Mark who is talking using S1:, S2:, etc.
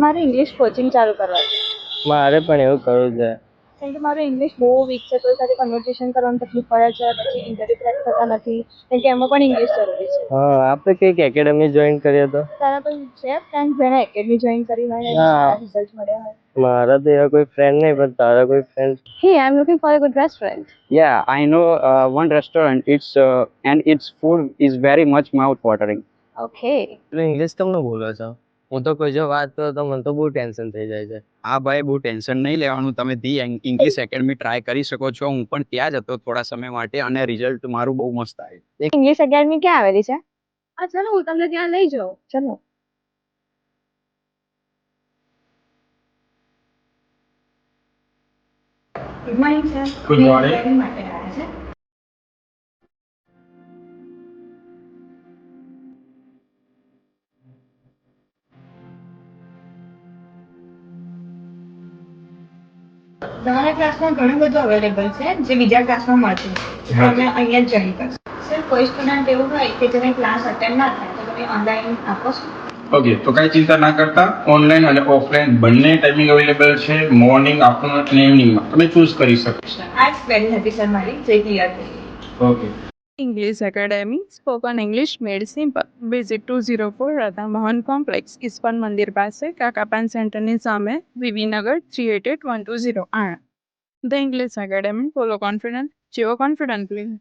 S1: મારે English coaching ચાલુ કરવા છે.
S2: મારે પણ એવું કરવું છે.
S1: કેમ કે મારું ઇંગ્લિશ બહુ વીક છે, કોઈ સાથે કન્વર્સેશન કરવાનું તકલીફ પડે છે, પછી ઇન્ટરવ્યુ ક્રેક થતા નથી, કેમ કે એમાં પણ ઇંગ્લિશ જરૂરી છે.
S2: હા, આપણે કઈક એકેડમી જોઈન કરીએ તો.
S1: તારા કોઈ છે ફ્રેન્ડ જેણે એકેડમી જોઈન કરી હોય અને સારા રિઝલ્ટ મળ્યા હોય?
S2: મારા તો એવા કોઈ ફ્રેન્ડ નહીં, પણ તારા કોઈ friend?
S1: Hey, I'm looking for a good restaurant.
S3: Yeah, I know one restaurant. And its food is very much mouth-watering.
S1: Okay.
S2: તું ઇંગ્લિશ કેમ બોલો છો? હું તો કોઈ જો વાત કરું તો મને તો બહુ ટેન્શન થઈ જાય છે.
S3: હા ભાઈ, બહુ ટેન્શન નહીં લેવાનું. તમે ધી ઇંગ્લિશ એકેડમી ટ્રાય કરી શકો છો. હું પણ ત્યાં જ હતો થોડા સમય માટે અને રિઝલ્ટ મારું બહુ મસ્ત આવ્યું.
S1: ઇંગ્લિશ એકેડમી ક્યાં આવેલી છે? હા, ચાલો હું તમને ત્યાં લઈ જાઉં. ચાલો. Good morning sir.
S3: Good morning.
S1: માટે આવ્યા છે. તમારા ક્લાસમાં ઘણું બધું અવેલેબલ છે જે બીજા ક્લાસમાં મળતું નથી. તમે અહીંયા જ જોઈન કરશો. સર, કોઈ સ્ટુડન્ટ એવું હોય કે જેને ક્લાસ અટેન્ડ ના થાય તો તમે ઓનલાઈન આપો છો?
S4: ઓકે, તો કઈ ચિંતા ના કરતા. ઓનલાઈન અને ઓફલાઈન બંને ટાઈમિંગ અવેલેબલ છે. મોર્નિંગ, આફ્ટરનૂન અને ઇવનિંગમાં તમે ચૂઝ કરી શકો.
S1: આઈ એમ વેરી હેપી સર, મારી જે ક્લિયર થઈ.
S4: Okay.
S5: English Academy, spoken English made simple. Visit 204 Radha Mohan Complex, ISKCON મંદિર પાસે, કાકાપાન સેન્ટરની સામે, વિવીનગર 388120 Anand. The English Academy, follow confident, જેવો confident please.